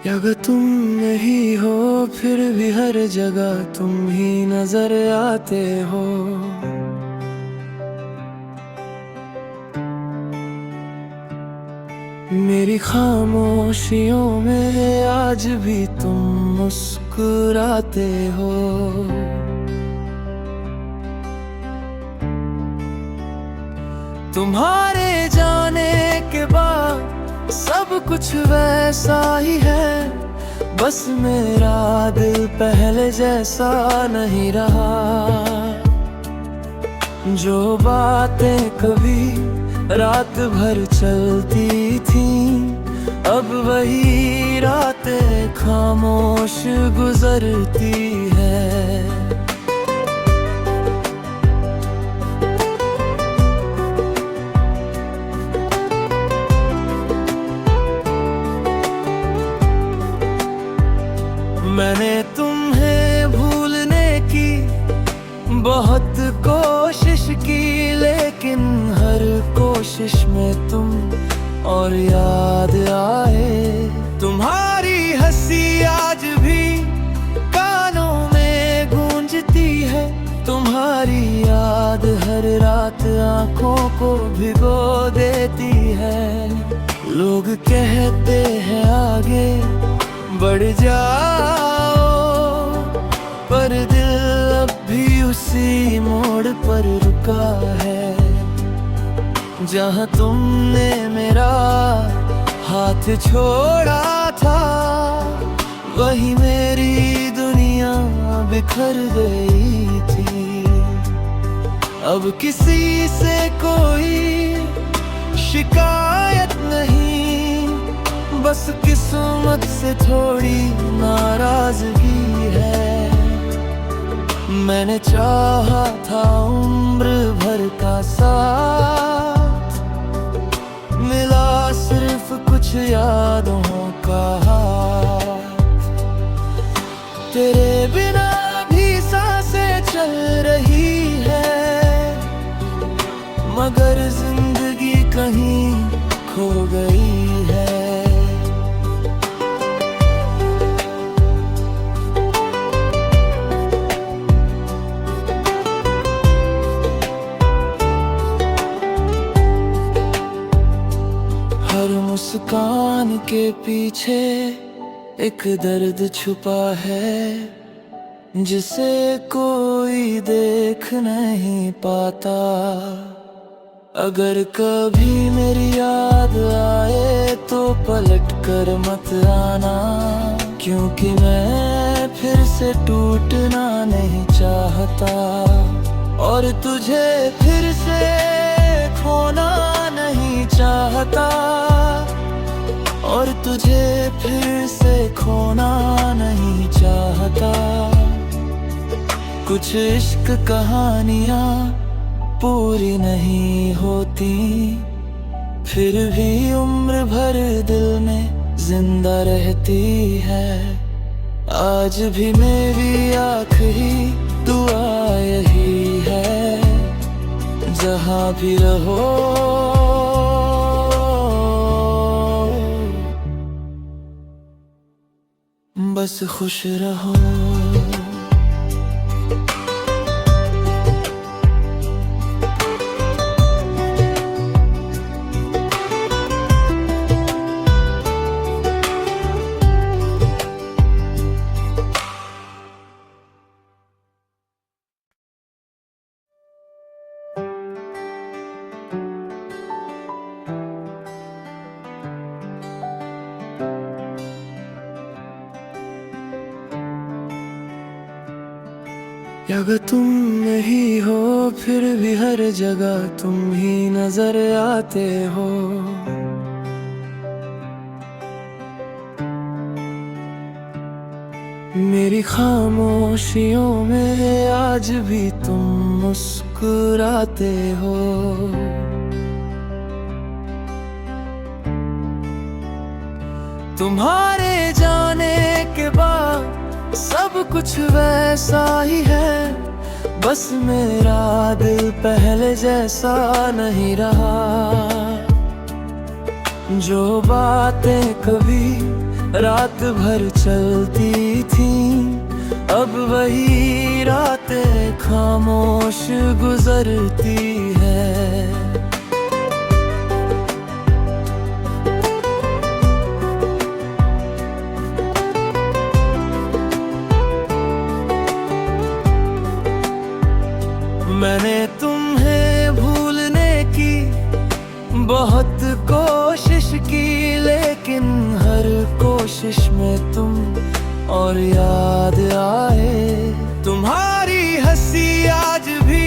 अगर तुम नहीं हो फिर भी हर जगह तुम ही नजर आते हो। मेरी खामोशियों में आज भी तुम मुस्कुराते हो। तुम्हारे जाने के बाद सब कुछ वैसा ही है, बस मेरा दिल पहले जैसा नहीं रहा। जो बातें कभी रात भर चलती थी, अब वही रातें खामोश गुजरती है। मैंने तुम्हें भूलने की बहुत कोशिश की, लेकिन हर कोशिश में तुम और याद आए। तुम्हारी हंसी आज भी कानों में गूंजती है, तुम्हारी याद हर रात आंखों को भिगो देती है। लोग कहते हैं आगे बढ़ जाओ, पर दिल अब भी उसी मोड़ पर रुका है। जहाँ तुमने मेरा हाथ छोड़ा था, वही मेरी दुनिया बिखर गई थी। अब किसी से कोई शिकायत नहीं, बस किस्मत से थोड़ी नाराजगी है। मैंने चाहा था उम्र भर का साथ, मिला सिर्फ कुछ यादों का हाथ। तेरे बिना भी सांसें चल रही है, मगर जिंदगी कहीं खो गई है। हर मुस्कान के पीछे एक दर्द छुपा है, जिसे कोई देख नहीं पाता। अगर कभी मेरी याद आए तो पलट कर मत आना, क्योंकि मैं फिर से टूटना नहीं चाहता। और तुझे फिर से खोना नहीं चाहता, और तुझे फिर से खोना नहीं चाहता। कुछ इश्क कहानियाँ पूरी नहीं होती, फिर भी उम्र भर दिल में जिंदा रहती है। आज भी मेरी आखिरी दुआ यही है, जहाँ भी रहो बस खुश रहो। अगर तुम नहीं हो फिर भी हर जगह तुम ही नजर आते हो। मेरी खामोशियों में आज भी तुम मुस्कुराते हो। तुम्हारे जाने के बाद सब कुछ वैसा ही है, बस मेरा दिल पहले जैसा नहीं रहा। जो बातें कभी रात भर चलती थी, अब वही रातें खामोश गुजरती है। मैंने तुम्हें भूलने की बहुत कोशिश की, लेकिन हर कोशिश में तुम और याद आए। तुम्हारी हंसी आज भी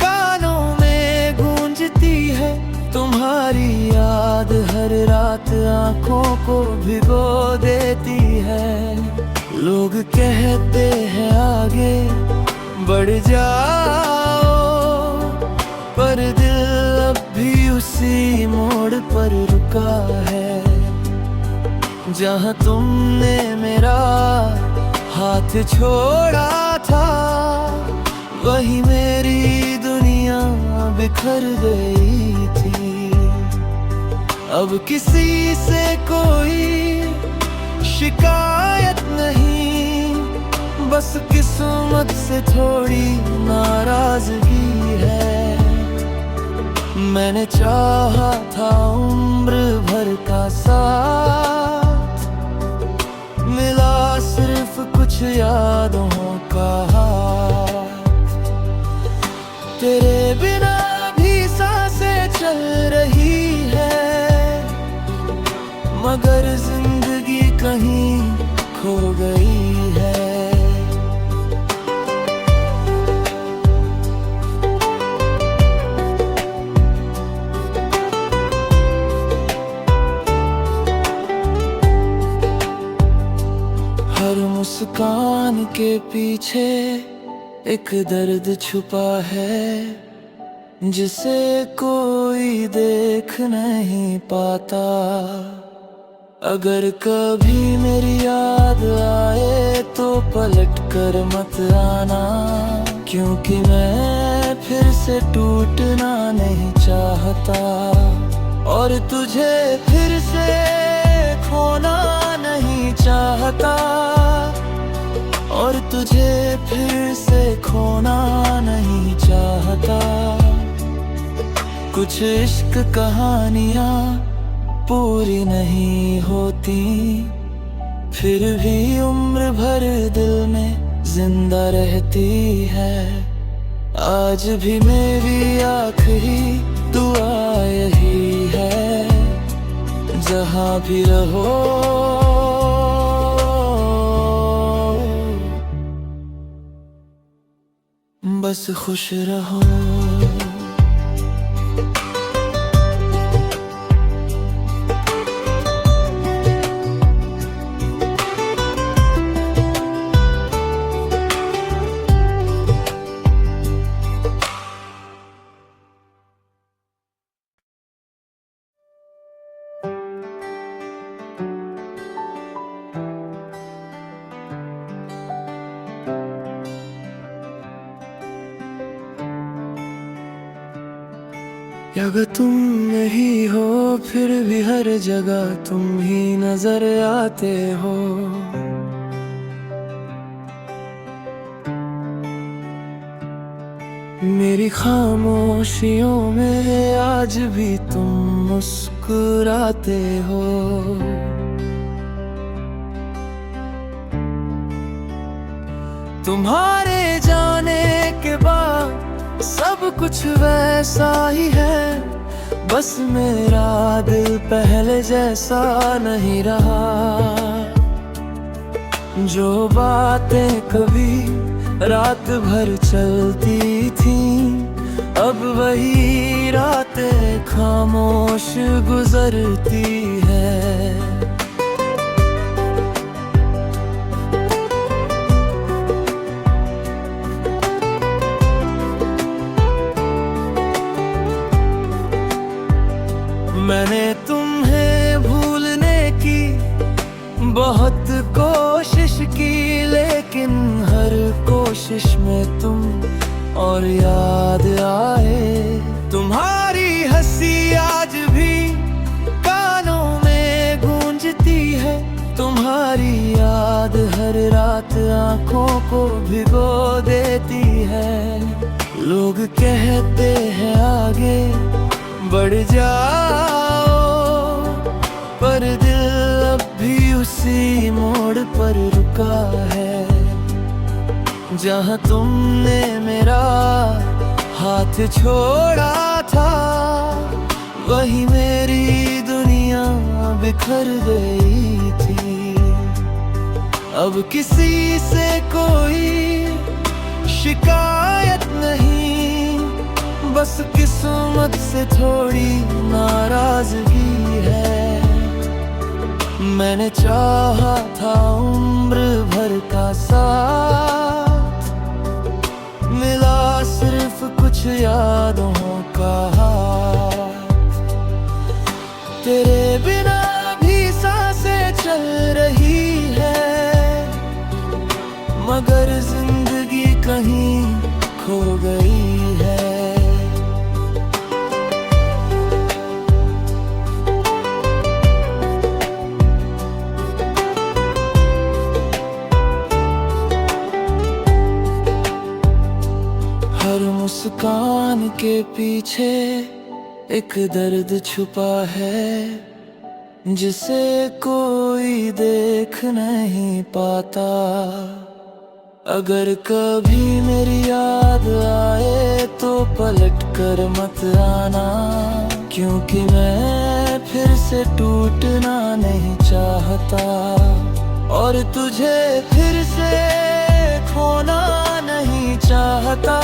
कानों में गूंजती है, तुम्हारी याद हर रात आंखों को भिगो देती है। लोग कहते हैं आगे बढ़ जाओ, पर दिल अब भी उसी मोड़ पर रुका है। जहाँ तुमने मेरा हाथ छोड़ा था, वही मेरी दुनिया बिखर गई थी। अब किसी से कोई शिकायत नहीं, बस किस्मत से थोड़ी नाराजगी है। मैंने चाहा था उम्र भर का साथ, मिला सिर्फ कुछ यादों का हाथ। तेरे बिना भी सांसें चल रही है, मगर जिंदगी कहीं खो गई है। हर मुस्कान के पीछे एक दर्द छुपा है, जिसे कोई देख नहीं पाता। अगर कभी मेरी याद आए तो पलट कर मत आना, क्योंकि मैं फिर से टूटना नहीं चाहता, और तुझे फिर से खोना नहीं चाहता, और तुझे फिर से खोना नहीं चाहता। कुछ इश्क कहानियाँ पूरी नहीं होती, फिर भी उम्र भर दिल में जिंदा रहती है। आज भी मेरी आखिरी दुआ यही है, जहाँ भी रहो बस खुश रहो। अगर तुम नहीं हो फिर भी हर जगह तुम ही नजर आते हो। मेरी खामोशियों में आज भी तुम मुस्कुराते हो। तुम्हारे जाने के बाद सब कुछ वैसा ही है, बस मेरा दिल पहले जैसा नहीं रहा। जो बातें कभी रात भर चलती थी, अब वही रातें खामोश गुजरती है। मैंने तुम्हें भूलने की बहुत कोशिश की, लेकिन हर कोशिश में तुम और याद आए। तुम्हारी हंसी आज भी कानों में गूंजती है, तुम्हारी याद हर रात आंखों को भिगो देती है। लोग कहते हैं आगे बढ़ जाओ, पर दिल अब भी उसी मोड़ पर रुका है। जहाँ तुमने मेरा हाथ छोड़ा था, वही मेरी दुनिया बिखर गई थी। अब किसी से कोई शिकायत नहीं, बस किस्मत से थोड़ी नाराजगी है। मैंने चाहा था उम्र भर का साथ, मिला सिर्फ कुछ यादों का हाथ। तेरे बिना भी सांसें चल रही है, मगर जिंदगी कहीं खो गई है। हर मुस्कान के पीछे एक दर्द छुपा है, जिसे कोई देख नहीं पाता। अगर कभी मेरी याद आए तो पलट कर मत आना, क्योंकि मैं फिर से टूटना नहीं चाहता, और तुझे फिर से खोना नहीं चाहता,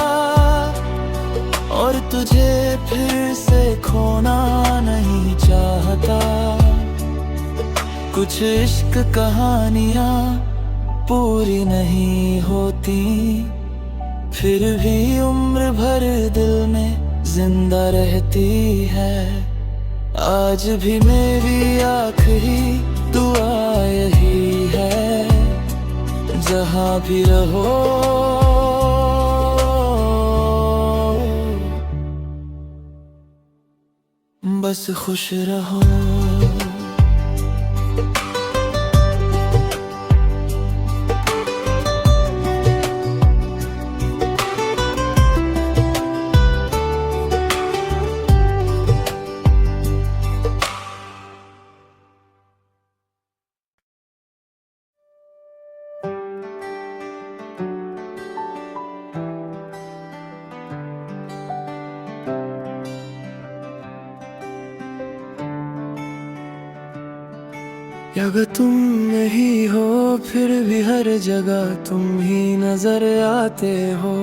और तुझे फिर से खोना नहीं चाहता। कुछ इश्क कहानियाँ पूरी नहीं होती, फिर भी उम्र भर दिल में जिंदा रहती है। आज भी मेरी आखिरी दुआ यही है, जहाँ भी रहो बस खुश रहो। अगर तुम नहीं हो फिर भी हर जगह तुम ही नजर आते हो।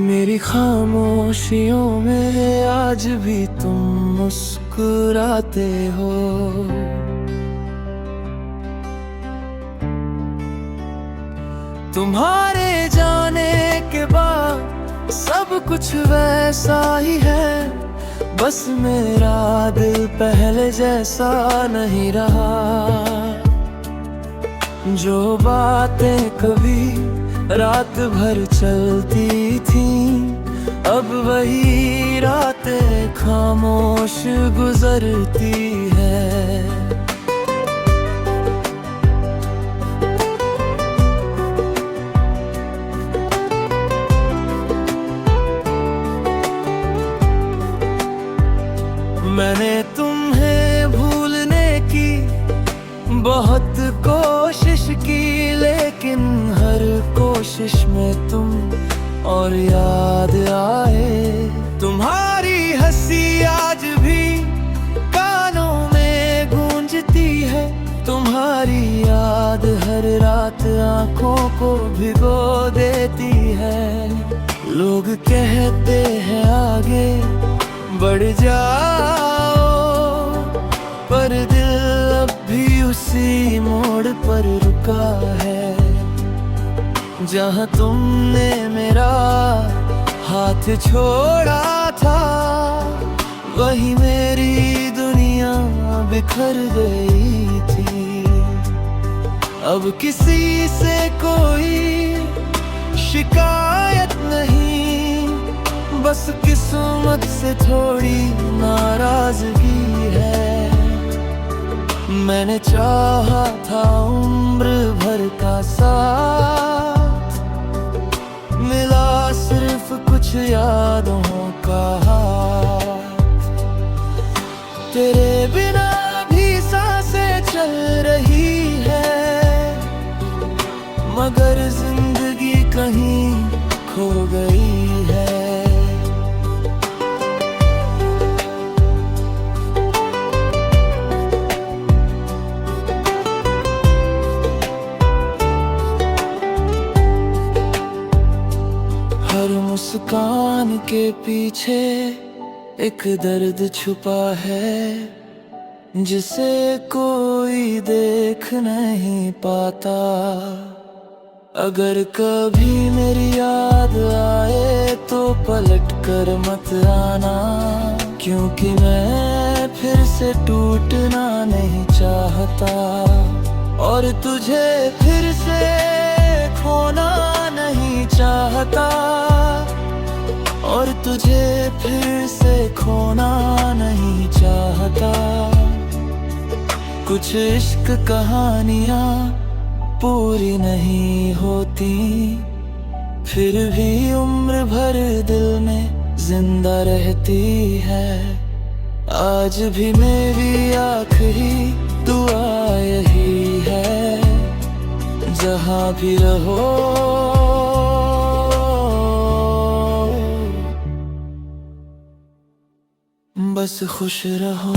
मेरी खामोशियों में आज भी तुम मुस्कुराते हो। तुम्हारे जाने के बाद सब कुछ वैसा ही है, बस मेरा दिल पहले जैसा नहीं रहा। जो बातें कभी रात भर चलती थी, अब वही रातें खामोश गुजरती है। मैंने तुम्हें भूलने की बहुत कोशिश की, लेकिन हर कोशिश में तुम और याद आए। तुम्हारी हंसी आज भी कानों में गूंजती है, तुम्हारी याद हर रात आंखों को भिगो देती है। लोग कहते हैं आगे बढ़ जाओ, पर दिल अब भी उसी मोड़ पर रुका है। जहाँ तुमने मेरा हाथ छोड़ा था, वही मेरी दुनिया बिखर गई थी। अब किसी से कोई शिकायत नहीं, बस किस्मत से थोड़ी नाराजगी है। मैंने चाहा था उम्र भर का साथ, मिला सिर्फ कुछ यादों का हाथ। तेरे बिना भी सांसें चल रही है, मगर जिंदगी कहीं खो गई है। हर मुस्कान के पीछे एक दर्द छुपा है, जिसे कोई देख नहीं पाता। अगर कभी मेरी याद आए तो पलट कर मत आना, क्योंकि मैं फिर से टूटना नहीं चाहता, और तुझे फिर से खोना नहीं चाहता, और तुझे फिर से खोना नहीं चाहता। कुछ इश्क कहानियाँ पूरी नहीं होती, फिर भी उम्र भर दिल में जिंदा रहती है। आज भी मेरी आखिरी दुआ यही है, जहाँ भी रहो बस खुश रहो।